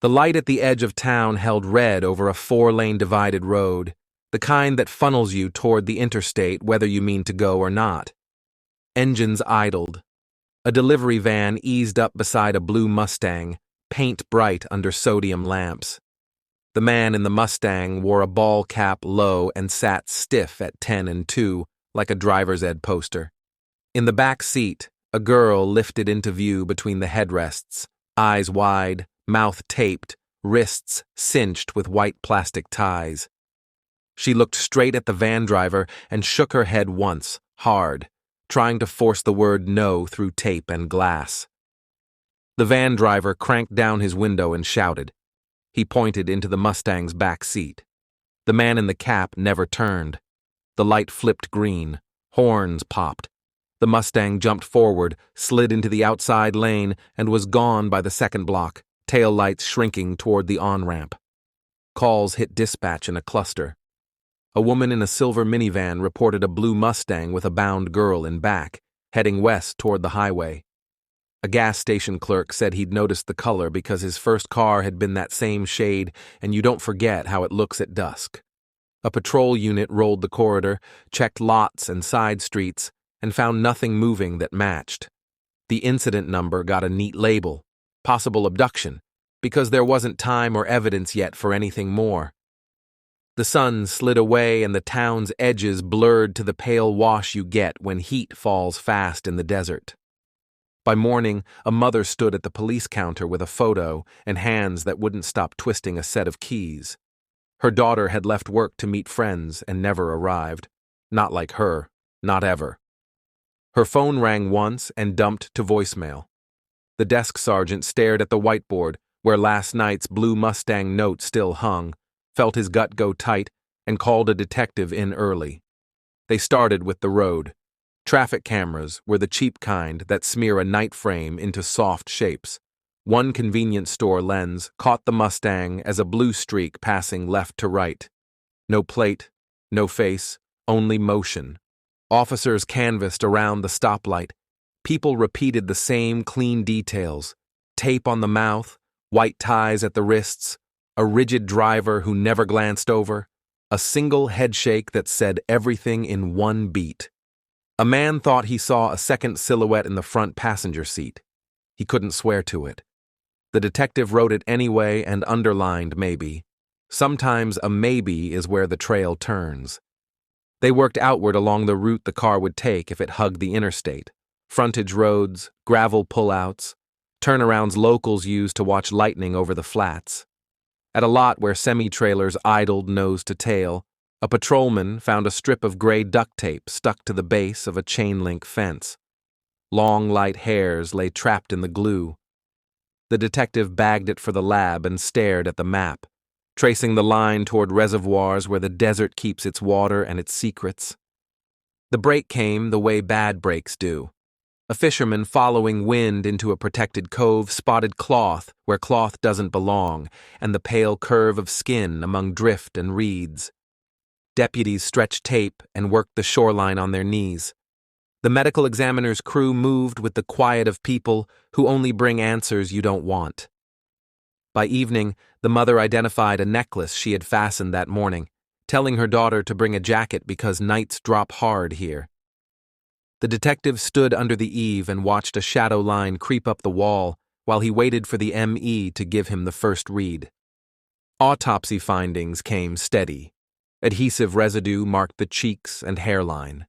The light at the edge of town held red over a 4-lane divided road, the kind that funnels you toward the interstate whether you mean to go or not. Engines idled. A delivery van eased up beside a blue Mustang, paint bright under sodium lamps. The man in the Mustang wore a ball cap low and sat stiff at 10 and 2, like a driver's ed poster. In the back seat, a girl lifted into view between the headrests, eyes wide, mouth taped, wrists cinched with white plastic ties. She looked straight at the van driver and shook her head once, hard, trying to force the word no through tape and glass. The van driver cranked down his window and shouted. He pointed into the Mustang's back seat. The man in the cap never turned. The light flipped green. Horns popped. The Mustang jumped forward, slid into the outside lane, and was gone by the second block, tail lights shrinking toward the on-ramp. Calls hit dispatch in a cluster. A woman in a silver minivan reported a blue Mustang with a bound girl in back, heading west toward the highway. A gas station clerk said he'd noticed the color because his first car had been that same shade, and you don't forget how it looks at dusk. A patrol unit rolled the corridor, checked lots and side streets, and found nothing moving that matched. The incident number got a neat label, possible abduction, because there wasn't time or evidence yet for anything more. The sun slid away and the town's edges blurred to the pale wash you get when heat falls fast in the desert. By morning, a mother stood at the police counter with a photo and hands that wouldn't stop twisting a set of keys. Her daughter had left work to meet friends and never arrived. Not like her, not ever. Her phone rang once and dumped to voicemail. The desk sergeant stared at the whiteboard, where last night's blue Mustang note still hung, felt his gut go tight, and called a detective in early. They started with the road. Traffic cameras were the cheap kind that smear a night frame into soft shapes. One convenience store lens caught the Mustang as a blue streak passing left to right. No plate, no face, only motion. Officers canvassed around the stoplight. People repeated the same clean details. Tape on the mouth, white ties at the wrists, a rigid driver who never glanced over, a single headshake that said everything in one beat. A man thought he saw a second silhouette in the front passenger seat. He couldn't swear to it. The detective wrote it anyway and underlined maybe. Sometimes a maybe is where the trail turns. They worked outward along the route the car would take if it hugged the interstate. Frontage roads, gravel pullouts, turnarounds locals used to watch lightning over the flats. At a lot where semi-trailers idled nose to tail, a patrolman found a strip of gray duct tape stuck to the base of a chain-link fence. Long, light hairs lay trapped in the glue. The detective bagged it for the lab and stared at the map, tracing the line toward reservoirs where the desert keeps its water and its secrets. The break came the way bad breaks do. A fisherman following wind into a protected cove spotted cloth where cloth doesn't belong, and the pale curve of skin among drift and reeds. Deputies stretched tape and worked the shoreline on their knees. The medical examiner's crew moved with the quiet of people who only bring answers you don't want. By evening, the mother identified a necklace she had fastened that morning, telling her daughter to bring a jacket because nights drop hard here. The detective stood under the eave and watched a shadow line creep up the wall while he waited for the ME to give him the first read. Autopsy findings came steady. Adhesive residue marked the cheeks and hairline.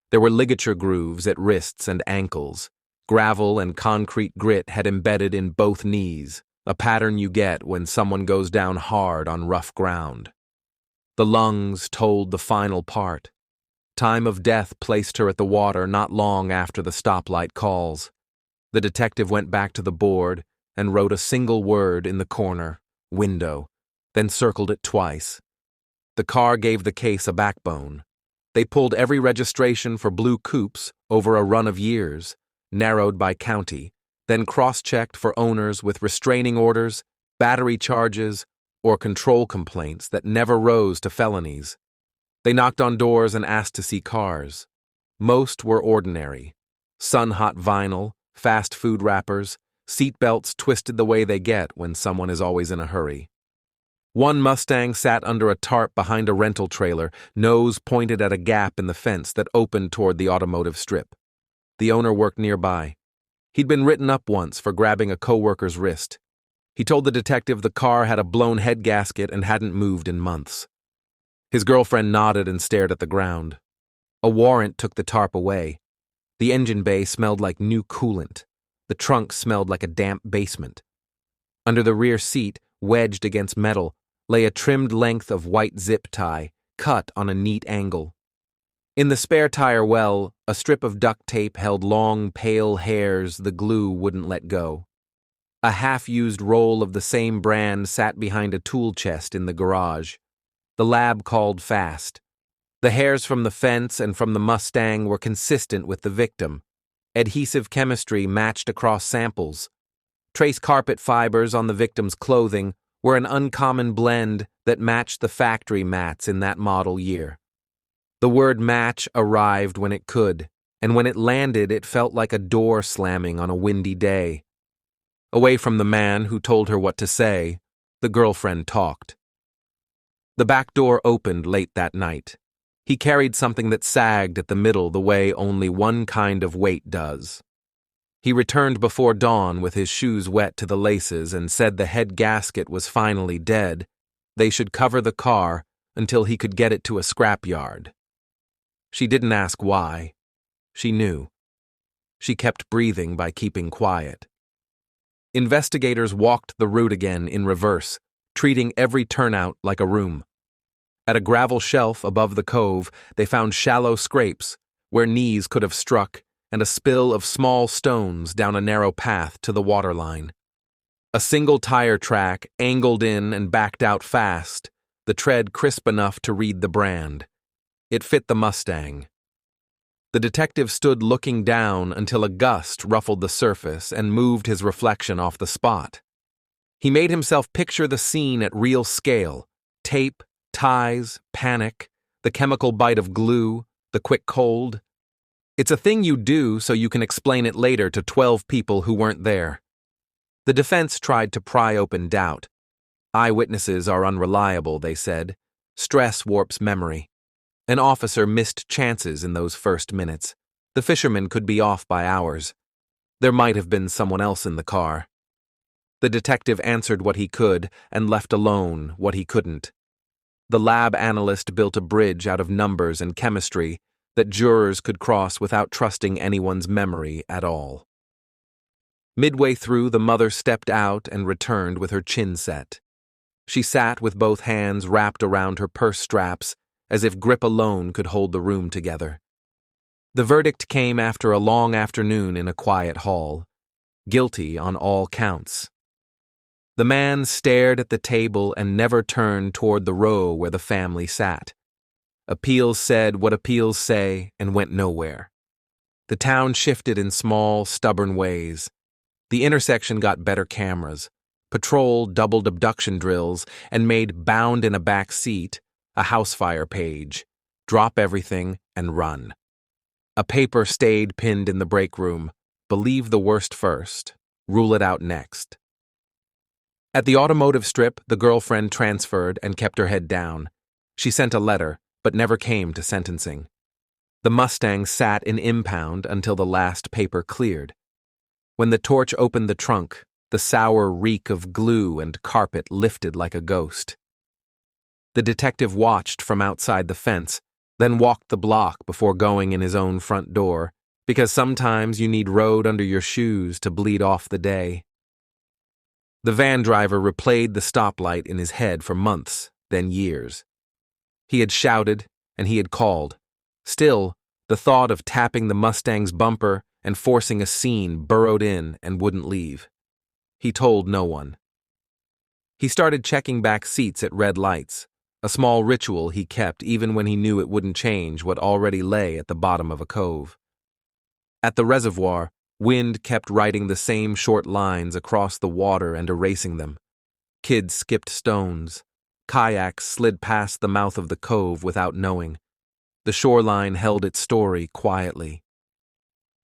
There were ligature grooves at wrists and ankles. Gravel and concrete grit had embedded in both knees, a pattern you get when someone goes down hard on rough ground. The lungs told the final part. Time of death placed her at the water not long after the stoplight calls. The detective went back to the board and wrote a single word in the corner, window, then circled it twice. The car gave the case a backbone. They pulled every registration for blue coupes over a run of years, narrowed by county, then cross-checked for owners with restraining orders, battery charges, or control complaints that never rose to felonies. They knocked on doors and asked to see cars. Most were ordinary. Sun-hot vinyl, fast food wrappers, Seatbelts twisted the way they get when someone is always in a hurry. One Mustang sat under a tarp behind a rental trailer, nose pointed at a gap in the fence that opened toward the automotive strip. The owner worked nearby. He'd been written up once for grabbing a coworker's wrist. He told the detective the car had a blown head gasket and hadn't moved in months. His girlfriend nodded and stared at the ground. A warrant took the tarp away. The engine bay smelled like new coolant. The trunk smelled like a damp basement. Under the rear seat, wedged against metal, lay a trimmed length of white zip tie, cut on a neat angle. In the spare tire well, a strip of duct tape held long, pale hairs the glue wouldn't let go. A half-used roll of the same brand sat behind a tool chest in the garage. The lab called fast. The hairs from the fence and from the Mustang were consistent with the victim. Adhesive chemistry matched across samples. Trace carpet fibers on the victim's clothing were an uncommon blend that matched the factory mats in that model year. The word match arrived when it could, and when it landed it felt like a door slamming on a windy day. Away from the man who told her what to say, the girlfriend talked. The back door opened late that night. He carried something that sagged at the middle the way only one kind of weight does. He returned before dawn with his shoes wet to the laces and said the head gasket was finally dead. They should cover the car until he could get it to a scrapyard. She didn't ask why. She knew. She kept breathing by keeping quiet. Investigators walked the route again in reverse, treating every turnout like a room. At a gravel shelf above the cove, they found shallow scrapes where knees could have struck and a spill of small stones down a narrow path to the waterline. A single tire track angled in and backed out fast, the tread crisp enough to read the brand. It fit the Mustang. The detective stood looking down until a gust ruffled the surface and moved his reflection off the spot. He made himself picture the scene at real scale: tape, ties, panic, the chemical bite of glue, the quick cold. It's a thing you do so you can explain it later to 12 people who weren't there. The defense tried to pry open doubt. Eyewitnesses are unreliable, they said. Stress warps memory. An officer missed chances in those first minutes. The fisherman could be off by hours. There might have been someone else in the car. The detective answered what he could and left alone what he couldn't. The lab analyst built a bridge out of numbers and chemistry that jurors could cross without trusting anyone's memory at all. Midway through, the mother stepped out and returned with her chin set. She sat with both hands wrapped around her purse straps, as if grip alone could hold the room together. The verdict came after a long afternoon in a quiet hall. Guilty on all counts. The man stared at the table and never turned toward the row where the family sat. Appeals said what appeals say and went nowhere. The town shifted in small, stubborn ways. The intersection got better cameras. Patrol doubled abduction drills and made bound in a back seat a house fire page. Drop everything and run. A paper stayed pinned in the break room. Believe the worst first. Rule it out next. At the automotive strip, the girlfriend transferred and kept her head down. She sent a letter, but never came to sentencing. The Mustang sat in impound until the last paper cleared. When the torch opened the trunk, the sour reek of glue and carpet lifted like a ghost. The detective watched from outside the fence, then walked the block before going in his own front door, because sometimes you need road under your shoes to bleed off the day. The van driver replayed the stoplight in his head for months, then years. He had shouted, and he had called. Still, the thought of tapping the Mustang's bumper and forcing a scene burrowed in and wouldn't leave. He told no one. He started checking back seats at red lights, a small ritual he kept even when he knew it wouldn't change what already lay at the bottom of a cove. At the reservoir, wind kept writing the same short lines across the water and erasing them. Kids skipped stones. Kayaks slid past the mouth of the cove without knowing. The shoreline held its story quietly.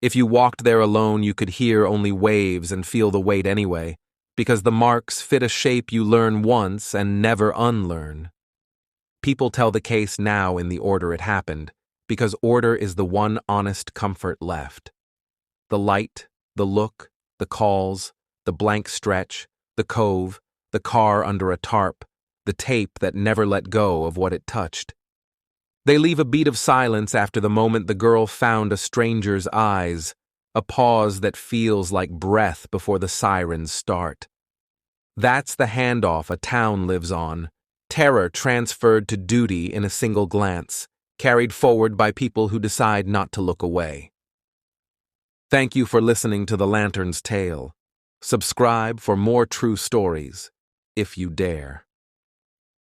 If you walked there alone, you could hear only waves and feel the weight anyway, because the marks fit a shape you learn once and never unlearn. People tell the case now in the order it happened, because order is the one honest comfort left. The light, the look, the calls, the blank stretch, the cove, the car under a tarp, the tape that never let go of what it touched. They leave a beat of silence after the moment the girl found a stranger's eyes, a pause that feels like breath before the sirens start. That's the handoff a town lives on, terror transferred to duty in a single glance, carried forward by people who decide not to look away. Thank you for listening to The Lantern's Tale. Subscribe for more true stories, if you dare.